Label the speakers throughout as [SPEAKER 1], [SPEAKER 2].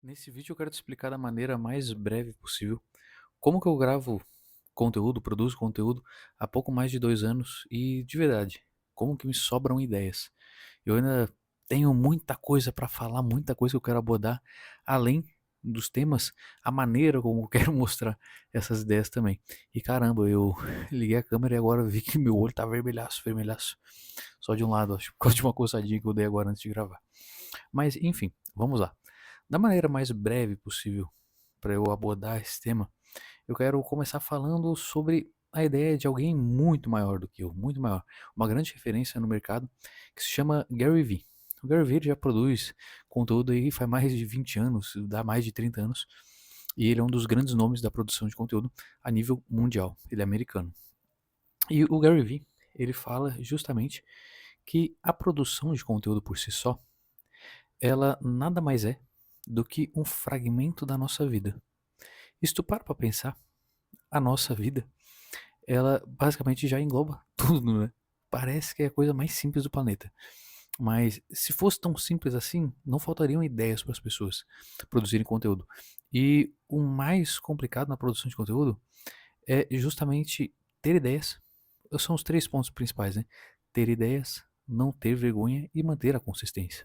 [SPEAKER 1] Nesse vídeo eu quero te explicar da maneira mais breve possível como que eu gravo conteúdo, produzo conteúdo há pouco mais de 2 anos e de verdade, como que me sobram ideias. Eu ainda tenho muita coisa para falar, muita coisa que eu quero abordar, além dos temas, a maneira como eu quero mostrar essas ideias também. E caramba, eu liguei a câmera e agora vi que meu olho tá vermelhaço, vermelhaço. Só de um lado, acho, por causa de uma coçadinha que eu dei agora antes de gravar. Mas enfim, vamos lá. Da maneira mais breve possível para eu abordar esse tema, eu quero começar falando sobre a ideia de alguém muito maior do que eu, muito maior. Uma grande referência no mercado que se chama Gary Vee. O Gary Vee já produz conteúdo aí faz mais de 20 anos, dá mais de 30 anos, e ele é um dos grandes nomes da produção de conteúdo a nível mundial. Ele é americano. E o Gary Vee, ele fala justamente que a produção de conteúdo por si só, ela nada mais é do que um fragmento da nossa vida. E se tu para pra pensar, a nossa vida, ela basicamente já engloba tudo, né? Parece que é a coisa mais simples do planeta. Mas se fosse tão simples assim, não faltariam ideias para as pessoas produzirem conteúdo. E o mais complicado na produção de conteúdo é justamente ter ideias. São os três pontos principais, né? Ter ideias, não ter vergonha e manter a consistência.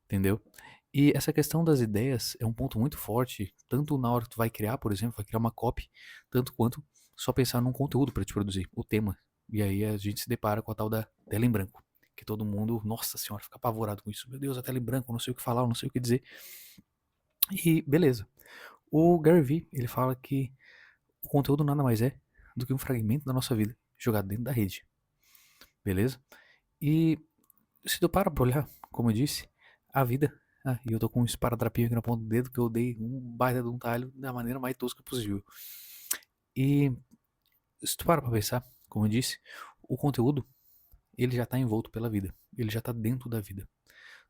[SPEAKER 1] Entendeu? E essa questão das ideias é um ponto muito forte, tanto na hora que tu vai criar, por exemplo, vai criar uma copy, tanto quanto só pensar num conteúdo para te produzir, o tema. E aí a gente se depara com a tal da tela em branco, que todo mundo, nossa senhora, fica apavorado com isso. Meu Deus, a tela em branco, eu não sei o que falar, eu não sei o que dizer. E beleza. O Gary Vee, ele fala que o conteúdo nada mais é do que um fragmento da nossa vida jogado dentro da rede. Beleza? E se tu para pra olhar, como eu disse, a vida. Ah, e eu tô com um esparadrapinho aqui na ponta do dedo que eu dei um baita de um talho da maneira mais tosca possível. E se tu para pra pensar, como eu disse, o conteúdo, ele já tá envolto pela vida. Ele já tá dentro da vida.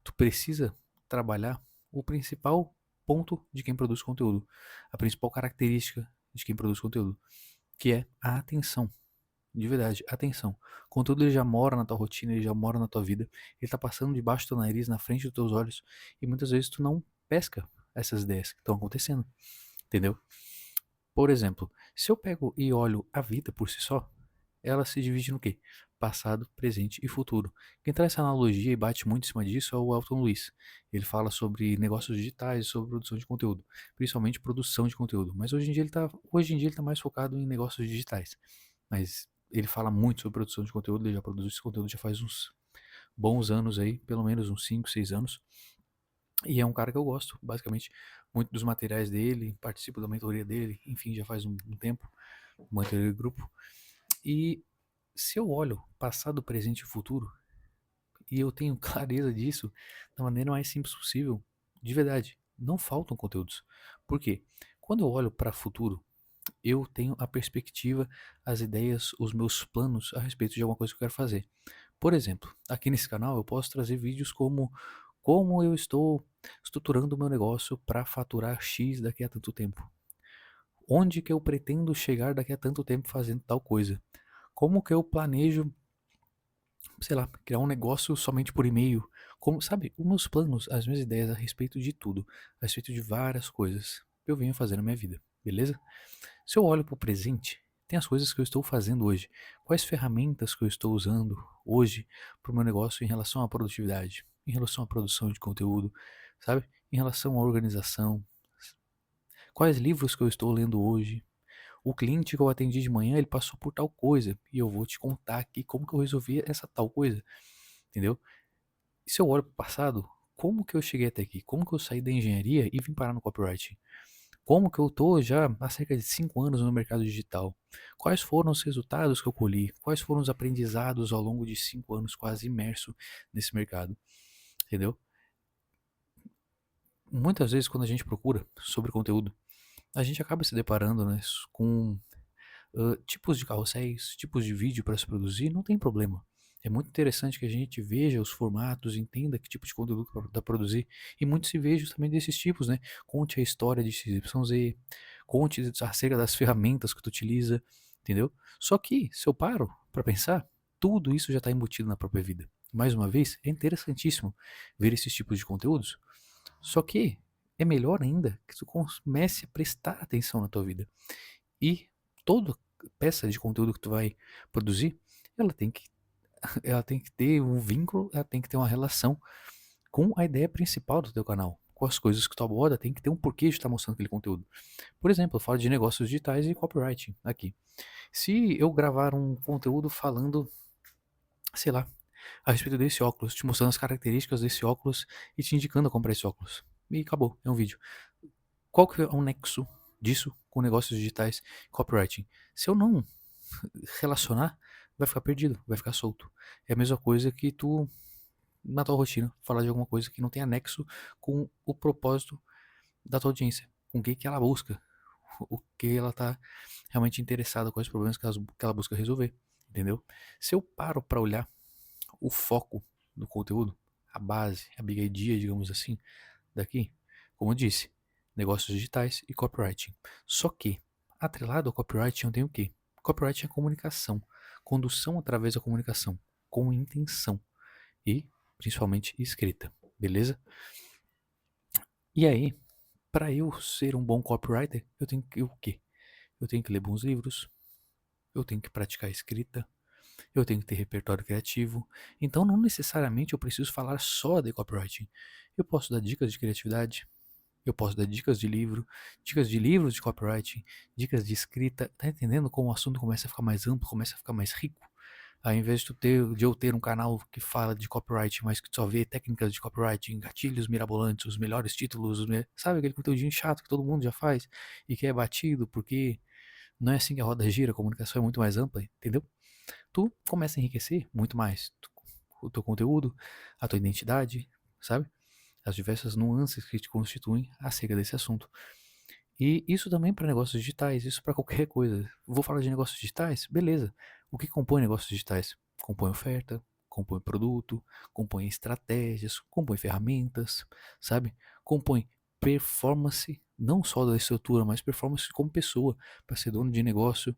[SPEAKER 1] Tu precisa trabalhar o principal ponto de quem produz conteúdo. A principal característica de quem produz conteúdo, que é a atenção. De verdade, atenção. O conteúdo ele já mora na tua rotina, ele já mora na tua vida, ele tá passando debaixo do teu nariz, na frente dos teus olhos, e muitas vezes tu não pesca essas ideias que estão acontecendo, entendeu? Por exemplo, se eu pego e olho a vida por si só, ela se divide no quê? Passado, presente e futuro. Quem traz essa analogia e bate muito em cima disso é o Elton Luiz. Ele fala sobre negócios digitais, sobre produção de conteúdo, principalmente produção de conteúdo. Mas hoje em dia ele tá mais focado em negócios digitais. Mas ele fala muito sobre produção de conteúdo, ele já produz esse conteúdo já faz uns bons anos aí, pelo menos uns 5, 6 anos. E é um cara que eu gosto, basicamente, muito dos materiais dele, participo da mentoria dele, enfim, já faz um tempo, mentoria de grupo. E se eu olho passado, presente e futuro, e eu tenho clareza disso da maneira mais simples possível, de verdade, não faltam conteúdos. Por quê? Quando eu olho para futuro, eu tenho a perspectiva, as ideias, os meus planos a respeito de alguma coisa que eu quero fazer. Por exemplo, aqui nesse canal eu posso trazer vídeos como eu estou estruturando o meu negócio para faturar X daqui a tanto tempo. Onde que eu pretendo chegar daqui a tanto tempo fazendo tal coisa? Como que eu planejo, sei lá, criar um negócio somente por e-mail? Como, sabe, os meus planos, as minhas ideias a respeito de tudo, a respeito de várias coisas que eu venho fazer na minha vida, beleza? Se eu olho para o presente, tem as coisas que eu estou fazendo hoje. Quais ferramentas que eu estou usando hoje para o meu negócio em relação à produtividade, em relação à produção de conteúdo, sabe? Em relação à organização. Quais livros que eu estou lendo hoje? O cliente que eu atendi de manhã, ele passou por tal coisa e eu vou te contar aqui como que eu resolvi essa tal coisa, entendeu? E se eu olho para o passado, como que eu cheguei até aqui? Como que eu saí da engenharia e vim parar no copyright? Como que eu tô já há cerca de 5 anos no mercado digital? Quais foram os resultados que eu colhi? Quais foram os aprendizados ao longo de 5 anos quase imerso nesse mercado? Entendeu? Muitas vezes quando a gente procura sobre conteúdo, a gente acaba se deparando, né, com tipos de carrosséis, tipos de vídeo para se produzir, não tem problema. É muito interessante que a gente veja os formatos, entenda que tipo de conteúdo que dá para produzir. E muito se vê justamente desses tipos, né? Conte a história de XYZ, conte acerca das ferramentas que tu utiliza, entendeu? Só que, se eu paro para pensar, tudo isso já está embutido na própria vida. Mais uma vez, é interessantíssimo ver esses tipos de conteúdos. Só que é melhor ainda que tu comece a prestar atenção na tua vida. E toda peça de conteúdo que tu vai produzir, ela tem que, ela tem que ter um vínculo, ela tem que ter uma relação com a ideia principal do teu canal. Com as coisas que tu aborda, tem que ter um porquê de estar mostrando aquele conteúdo. Por exemplo, eu falo de negócios digitais e copywriting aqui. Se eu gravar um conteúdo falando, sei lá, a respeito desse óculos, te mostrando as características desse óculos e te indicando a comprar esse óculos. E acabou, é um vídeo. Qual que é o nexo disso com negócios digitais e copywriting? Se eu não relacionar, vai ficar perdido, vai ficar solto. É a mesma coisa que tu, na tua rotina, falar de alguma coisa que não tem anexo com o propósito da tua audiência, com o que ela busca, o que ela tá realmente interessada, quais os problemas que ela busca resolver, entendeu? Se eu paro para olhar o foco do conteúdo, a base, a big idea, digamos assim, daqui, como eu disse, negócios digitais e copywriting. Só que, atrelado ao copywriting, eu tenho o quê? Copywriting é comunicação, condução através da comunicação, com intenção e, principalmente, escrita, beleza? E aí, para eu ser um bom copywriter, eu tenho que o quê? Eu tenho que ler bons livros, eu tenho que praticar a escrita, eu tenho que ter repertório criativo. Então, não necessariamente eu preciso falar só de copywriting. Eu posso dar dicas de criatividade, eu posso dar dicas de livros de copywriting, dicas de escrita. Tá entendendo como o assunto começa a ficar mais amplo, começa a ficar mais rico? Ao invés de eu ter um canal que fala de copywriting, mas que só vê técnicas de copywriting, gatilhos mirabolantes, os melhores títulos, sabe aquele conteúdinho chato que todo mundo já faz e que é batido porque não é assim que a roda gira, a comunicação é muito mais ampla, entendeu? Tu começa a enriquecer muito mais o teu conteúdo, a tua identidade, sabe? As diversas nuances que te constituem acerca desse assunto. E isso também para negócios digitais, isso para qualquer coisa. Vou falar de negócios digitais? Beleza. O que compõe negócios digitais? Compõe oferta, compõe produto, compõe estratégias, compõe ferramentas, sabe? Compõe performance, não só da estrutura, mas performance como pessoa. Para ser dono de negócio,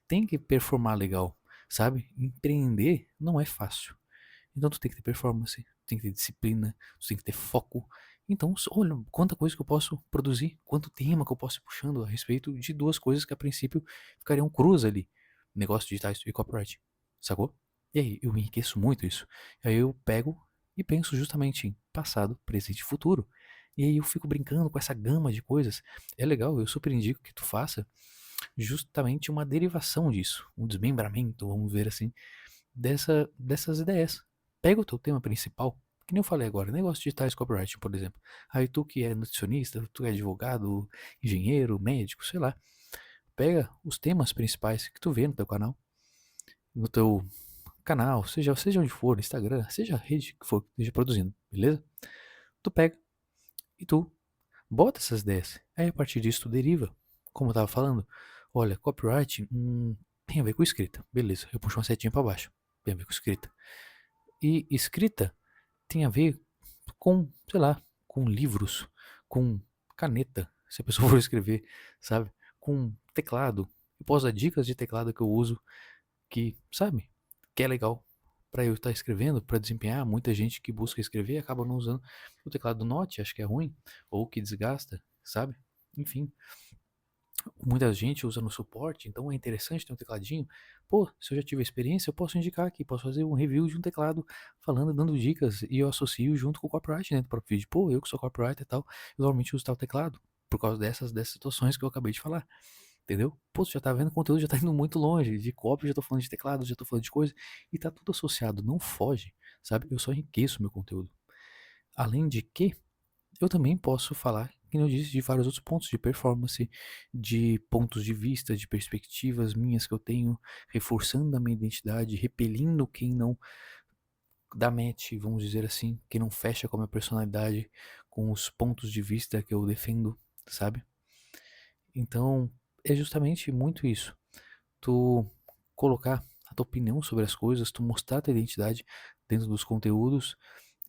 [SPEAKER 1] tem que performar legal, sabe? Empreender não é fácil. Então tu tem que ter performance, tem que ter disciplina, tu tem que ter foco. Então, olha, quanta coisa que eu posso produzir, quanto tema que eu posso ir puxando a respeito de duas coisas que a princípio ficariam cruz ali. Negócios digitais e copyright, sacou? E aí, eu enriqueço muito isso. E aí eu pego e penso justamente em passado, presente e futuro. E aí eu fico brincando com essa gama de coisas. É legal, eu super indico que tu faça justamente uma derivação disso, um desmembramento, vamos ver assim, dessas ideias. Pega o teu tema principal, que nem eu falei agora, negócios digitais copywriting, por exemplo. Aí tu que é nutricionista, tu é advogado, engenheiro, médico, sei lá. Pega os temas principais que tu vê no teu canal, seja onde for, Instagram, seja a rede que for que esteja produzindo, beleza? Tu pega e tu bota essas ideias. Aí a partir disso tu deriva, como eu tava falando. Olha, copywriting tem a ver com escrita, beleza? Eu puxo uma setinha para baixo, tem a ver com escrita. E escrita tem a ver com, sei lá, com livros, com caneta, se a pessoa for escrever, sabe? Com teclado. Eu posso dar dicas de teclado que eu uso, que, sabe, que é legal para eu estar escrevendo, para desempenhar. Muita gente que busca escrever acaba não usando o teclado do Note, acho que é ruim, ou que desgasta, sabe? Enfim, muita gente usa no suporte, então é interessante ter um tecladinho. Pô, se eu já tive experiência, eu posso indicar aqui, posso fazer um review de um teclado falando, dando dicas, e eu associo junto com o copyright dentro do próprio vídeo. Pô, eu que sou copywriter e tal, eu normalmente uso tal teclado, por causa dessas situações que eu acabei de falar. Entendeu? Pô, você já tá vendo o conteúdo, já tá indo muito longe. De copy, já tô falando de teclado, já tô falando de coisa. E tá tudo associado, não foge, sabe? Eu só enriqueço meu conteúdo. Além de que, eu também posso falar, como eu disse, de vários outros pontos de performance, de pontos de vista, de perspectivas minhas que eu tenho, reforçando a minha identidade, repelindo quem não dá match, vamos dizer assim, quem não fecha com a minha personalidade, com os pontos de vista que eu defendo, sabe? Então, é justamente muito isso. Tu colocar a tua opinião sobre as coisas, tu mostrar a tua identidade dentro dos conteúdos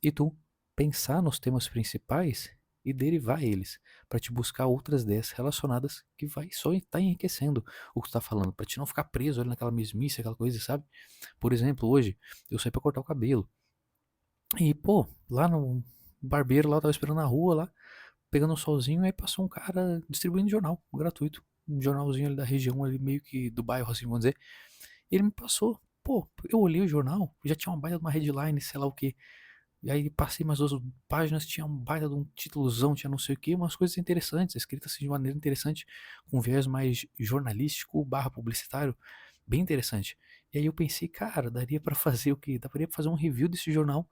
[SPEAKER 1] e tu pensar nos temas principais e derivar eles para te buscar outras ideias relacionadas que vai só estar enriquecendo o que tu tá falando, para te não ficar preso ali naquela mesmice, aquela coisa, sabe? Por exemplo, hoje eu saí para cortar o cabelo e, pô, lá no barbeiro lá eu tava esperando na rua lá, pegando um solzinho, aí passou um cara distribuindo jornal gratuito. Um jornalzinho ali da região, ali meio que do bairro, assim, vamos dizer. Ele me passou. Pô, eu olhei o jornal, já tinha uma baita de uma headline, sei lá o quê. E aí passei umas 2 páginas, tinha um baita de um títulozão, tinha não sei o quê, umas coisas interessantes, escritas assim, de maneira interessante, com viés mais jornalístico barra publicitário, bem interessante. E aí eu pensei, cara, daria pra fazer o quê? Daria pra fazer um review desse jornal,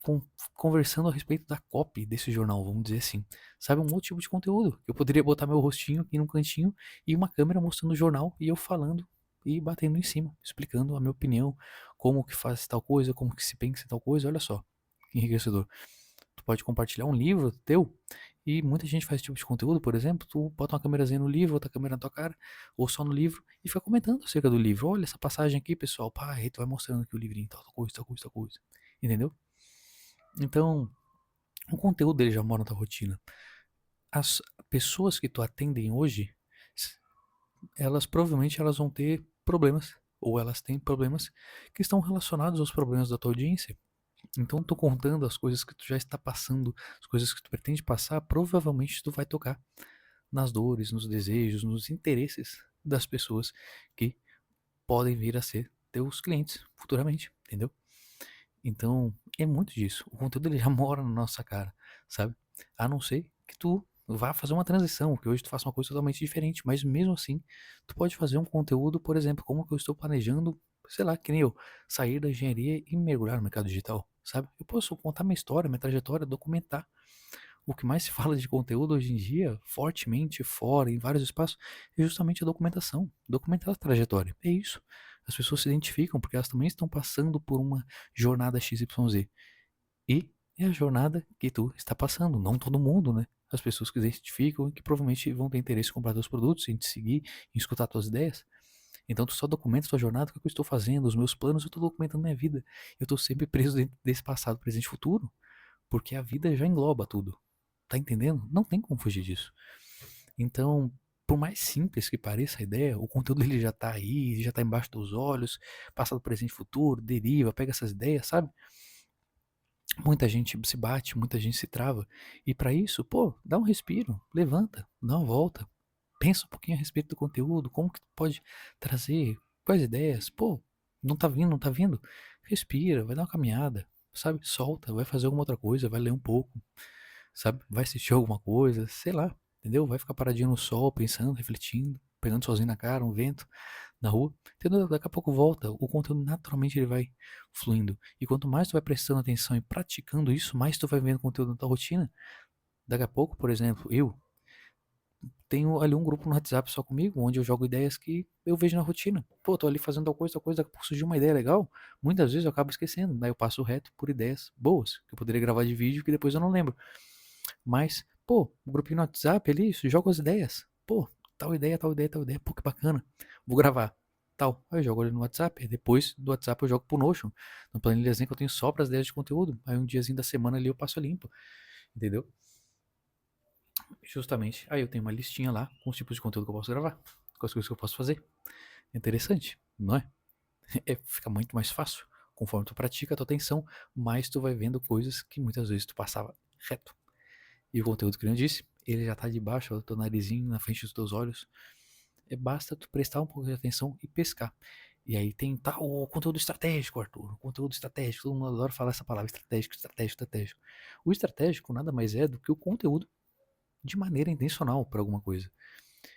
[SPEAKER 1] con- conversando a respeito da copy desse jornal, vamos dizer assim. Sabe, um outro tipo de conteúdo. Eu poderia botar meu rostinho aqui num cantinho e uma câmera mostrando o jornal e eu falando e batendo em cima, explicando a minha opinião, como que faz tal coisa, como que se pensa em tal coisa, olha só, que enriquecedor. Tu pode compartilhar um livro teu e muita gente faz esse tipo de conteúdo, por exemplo, tu bota uma câmerazinha no livro, outra câmera na tua cara, ou só no livro, e fica comentando acerca do livro. Olha essa passagem aqui, pessoal, pá, aí tu vai mostrando aqui o livrinho, tal coisa, tal coisa, tal coisa. Entendeu? Então, o conteúdo dele já mora na tua rotina. As pessoas que tu atendem hoje, elas provavelmente elas vão ter problemas, ou elas têm problemas que estão relacionados aos problemas da tua audiência. Então, tu contando as coisas que tu já está passando, as coisas que tu pretende passar, provavelmente tu vai tocar nas dores, nos desejos, nos interesses das pessoas que podem vir a ser teus clientes futuramente, entendeu? Então, é muito disso. O conteúdo ele já mora na nossa cara, sabe? A não ser que tu vá fazer uma transição, que hoje tu faça uma coisa totalmente diferente, mas mesmo assim, tu pode fazer um conteúdo, por exemplo, como que eu estou planejando, sei lá, que nem eu, sair da engenharia e mergulhar no mercado digital, sabe? Eu posso contar minha história, minha trajetória, documentar. O que mais se fala de conteúdo hoje em dia, fortemente fora, em vários espaços, é justamente a documentação. Documentar a trajetória. É isso. As pessoas se identificam porque elas também estão passando por uma jornada XYZ. E é a jornada que tu está passando. Não todo mundo, né? As pessoas que se identificam e que provavelmente vão ter interesse em comprar teus produtos, em te seguir, em escutar tuas ideias. Então tu só documenta a tua jornada, o que eu estou fazendo, os meus planos, eu estou documentando minha vida. Eu estou sempre preso dentro desse passado, presente e futuro. Porque a vida já engloba tudo. Tá entendendo? Não tem como fugir disso. Então, por mais simples que pareça a ideia, o conteúdo ele já tá aí, já tá embaixo dos olhos, passado, presente, futuro, deriva, pega essas ideias, sabe? Muita gente se bate, muita gente se trava. E para isso, pô, dá um respiro, levanta, dá uma volta, pensa um pouquinho a respeito do conteúdo, como que tu pode trazer, quais ideias, pô, não tá vindo, não tá vindo. Respira, vai dar uma caminhada, sabe? Solta, vai fazer alguma outra coisa, vai ler um pouco, sabe? Vai assistir alguma coisa, sei lá, entendeu? Vai ficar paradinho no sol, pensando, refletindo, pegando sozinho na cara, um vento na rua, entendeu? Daqui a pouco volta, o conteúdo naturalmente ele vai fluindo. E quanto mais tu vai prestando atenção e praticando isso, mais tu vai vendo conteúdo na tua rotina. Daqui a pouco, por exemplo, eu tenho ali um grupo no WhatsApp só comigo, onde eu jogo ideias que eu vejo na rotina. Pô, tô ali fazendo tal coisa, daqui a pouco surgiu uma ideia legal. Muitas vezes eu acabo esquecendo, daí eu passo reto por ideias boas, que eu poderia gravar de vídeo que depois eu não lembro. Mas, pô, o grupinho no WhatsApp ali, joga as ideias. Pô, tal ideia, tal ideia, tal ideia. Pô, que bacana. Vou gravar. Tal. Aí eu jogo ali no WhatsApp. Aí depois do WhatsApp eu jogo pro Notion. No planilhazinho que eu tenho só para as ideias de conteúdo. Aí um diazinho da semana ali eu passo limpo. Entendeu? Justamente. Aí eu tenho uma listinha lá com os tipos de conteúdo que eu posso gravar. Com as coisas que eu posso fazer. Interessante, não é? Fica muito mais fácil. Conforme tu pratica a tua atenção, mais tu vai vendo coisas que muitas vezes tu passava reto. E o conteúdo que eu disse, ele já tá debaixo do teu narizinho, na frente dos teus olhos. Basta tu prestar um pouco de atenção e pescar. E aí tem tá, o conteúdo estratégico, Arthur. O conteúdo estratégico. Todo mundo adora falar essa palavra, estratégico, estratégico, estratégico. O estratégico nada mais é do que o conteúdo de maneira intencional para alguma coisa.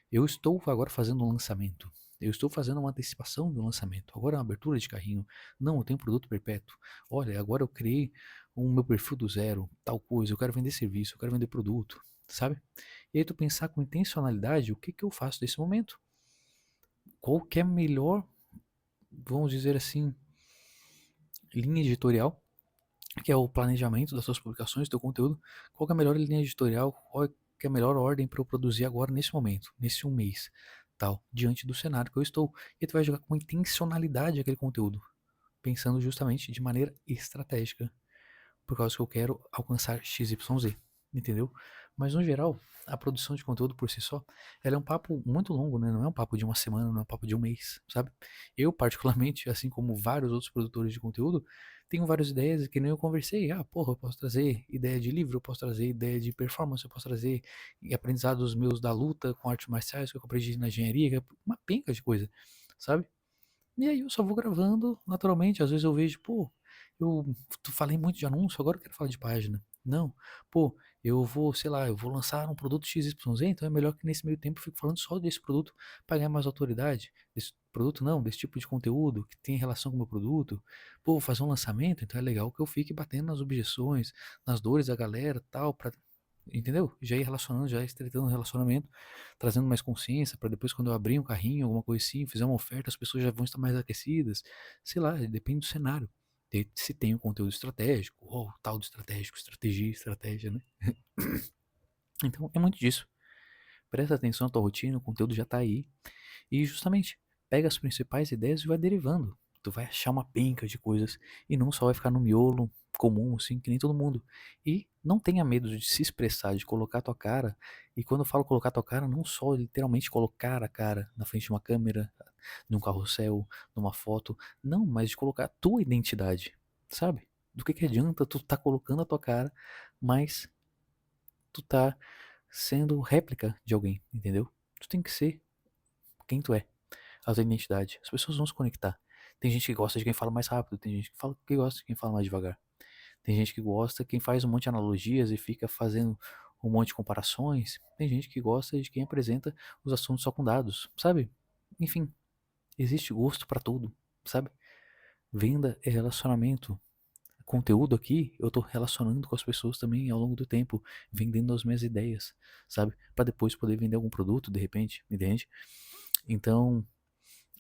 [SPEAKER 1] Eu estou agora fazendo um lançamento. Eu estou fazendo uma antecipação de um lançamento. Agora é uma abertura de carrinho. Não, eu tenho um produto perpétuo. Olha, agora eu criei um meu perfil do zero, tal coisa. Eu quero vender serviço, eu quero vender produto, sabe? E aí tu pensar com intencionalidade o que que eu faço nesse momento. Qual que é a melhor, vamos dizer assim, linha editorial, que é o planejamento das suas publicações, do teu conteúdo. Qual que é a melhor linha editorial, qual que é a melhor ordem para eu produzir agora nesse momento, nesse um mês, tal, diante do cenário que eu estou. E tu vai jogar com intencionalidade aquele conteúdo, pensando justamente de maneira estratégica, por causa que eu quero alcançar XYZ, entendeu? Mas no geral, a produção de conteúdo por si só, ela é um papo muito longo, né? Não é um papo de uma semana, não é um papo de um mês, sabe? Eu, particularmente, assim como vários outros produtores de conteúdo, tenho várias ideias que nem eu conversei. Ah, porra, eu posso trazer ideia de livro, eu posso trazer ideia de performance, eu posso trazer aprendizados meus da luta com artes marciais que eu aprendi na engenharia, que é uma penca de coisa, sabe? E aí eu só vou gravando naturalmente. Às vezes eu vejo, pô, eu falei muito de anúncio, agora eu quero falar de página. Não, pô, eu vou, sei lá, eu vou lançar um produto XYZ, então é melhor que nesse meio tempo eu fique falando só desse produto para ganhar mais autoridade. Desse produto não, desse tipo de conteúdo que tem relação com o meu produto. Pô, vou fazer um lançamento, então é legal que eu fique batendo nas objeções, nas dores da galera, tal, para entendeu? Já ir relacionando, já estreitando o relacionamento, trazendo mais consciência para depois quando eu abrir um carrinho, alguma coisa assim, fizer uma oferta, as pessoas já vão estar mais aquecidas. Sei lá, depende do cenário. Se tem um conteúdo estratégico, ou tal de estratégico, estratégia, estratégia, né? Então é muito disso. Presta atenção na tua rotina, o conteúdo já tá aí. E justamente, pega as principais ideias e vai derivando. Tu vai achar uma penca de coisas e não só vai ficar no miolo comum, assim, que nem todo mundo. E não tenha medo de se expressar, de colocar tua cara. E quando eu falo colocar tua cara, não só literalmente colocar a cara na frente de uma câmera, num carrossel, numa foto. Não, mas de colocar a tua identidade, sabe? Do que adianta tu tá colocando a tua cara, mas tu tá sendo réplica de alguém, entendeu? Tu tem que ser quem tu é, a tua identidade. As pessoas vão se conectar. Tem gente que gosta de quem fala mais rápido, tem gente que gosta de quem fala mais devagar. Tem gente que gosta de quem faz um monte de analogias e fica fazendo um monte de comparações. Tem gente que gosta de quem apresenta os assuntos só com dados, sabe? Enfim, existe gosto pra tudo, sabe? Venda é relacionamento. Conteúdo aqui, eu tô relacionando com as pessoas também ao longo do tempo, vendendo as minhas ideias, sabe? Para depois poder vender algum produto, de repente, me entende? Então,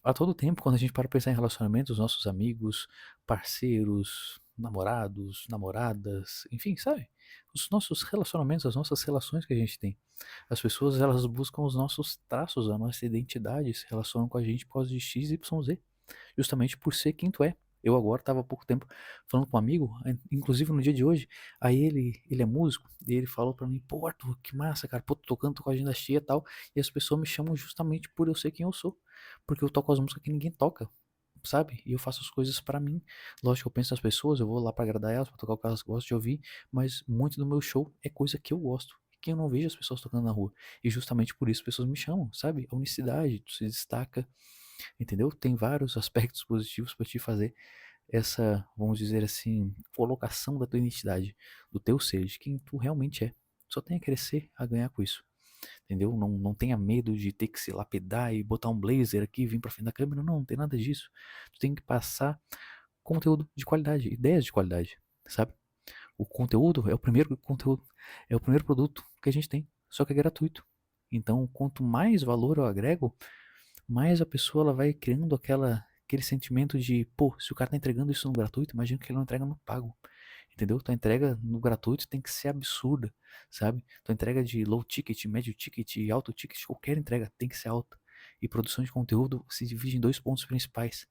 [SPEAKER 1] a todo tempo, quando a gente para pensar em relacionamentos, os nossos amigos, parceiros, namorados, namoradas, enfim, sabe? Os nossos relacionamentos, as nossas relações que a gente tem. As pessoas, elas buscam os nossos traços, a nossa identidade, se relacionam com a gente por causa de X, Y, Z, justamente por ser quem tu é. Eu agora estava há pouco tempo falando com um amigo, inclusive no dia de hoje, aí ele é músico, e ele falou pra mim, pô, Arthur, que massa, cara, pô, tô tocando, tô com a agenda cheia e tal, e as pessoas me chamam justamente por eu ser quem eu sou, porque eu toco as músicas que ninguém toca, sabe? E eu faço as coisas pra mim. Lógico que eu penso nas pessoas, eu vou lá pra agradar elas, pra tocar o que elas gostam de ouvir, mas muito do meu show é coisa que eu gosto, que eu não vejo as pessoas tocando na rua, e justamente por isso as pessoas me chamam, sabe? A unicidade, tu se destaca, entendeu? Tem vários aspectos positivos para te fazer essa, vamos dizer assim, colocação da tua identidade, do teu ser, de quem tu realmente é. Só tem a crescer, a ganhar com isso, entendeu? Não tenha medo de ter que se lapidar e botar um blazer aqui e vir pra frente da câmera, não tem nada disso. Tu tem que passar conteúdo de qualidade, ideias de qualidade, sabe? O conteúdo é o primeiro conteúdo, é o primeiro produto que a gente tem, só que é gratuito. Então, quanto mais valor eu agrego, mais a pessoa ela vai criando aquele sentimento de, pô, se o cara tá entregando isso no gratuito, imagina que ele não entrega no pago. Entendeu? Tua entrega no gratuito tem que ser absurda, sabe? Tua entrega de low ticket, médio ticket e alto ticket, qualquer entrega tem que ser alta. E produção de conteúdo se divide em dois pontos principais: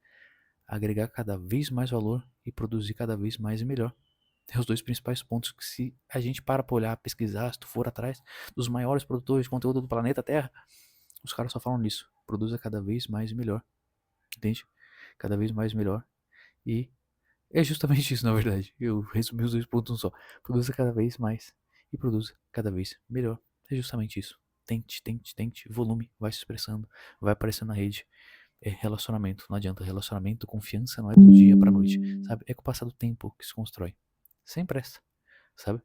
[SPEAKER 1] agregar cada vez mais valor e produzir cada vez mais e melhor. É os dois principais pontos que se a gente para pra olhar, pesquisar, se tu for atrás dos maiores produtores de conteúdo do planeta Terra, os caras só falam nisso. Produza cada vez mais e melhor, entende? Cada vez mais e melhor. E é justamente isso, na verdade. Eu resumi os dois pontos em um só. Produza cada vez mais e produza cada vez melhor. É justamente isso. Tente, tente, tente. Volume, vai se expressando, vai aparecendo na rede. É relacionamento, não adianta. Relacionamento, confiança não é do dia pra noite, sabe? É com o passar do tempo que se constrói. Sem pressa, sabe?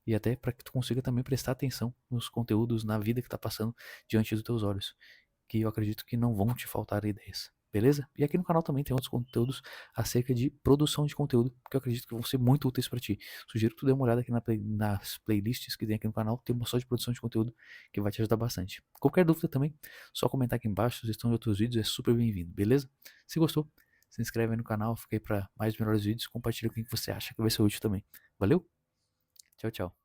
[SPEAKER 1] E até para que tu consiga também prestar atenção nos conteúdos, na vida que tá passando diante dos teus olhos, que eu acredito que não vão te faltar ideias, beleza? E aqui no canal também tem outros conteúdos acerca de produção de conteúdo, que eu acredito que vão ser muito úteis para ti. Sugiro que tu dê uma olhada aqui nas playlists que tem aqui no canal, tem uma só de produção de conteúdo que vai te ajudar bastante. Qualquer dúvida também, só comentar aqui embaixo, sugestão de outros vídeos é super bem-vindo, beleza? Se gostou, se inscreve aí no canal, fica aí para mais melhores vídeos, compartilha com quem você acha que vai ser útil também. Valeu? Tchau, tchau.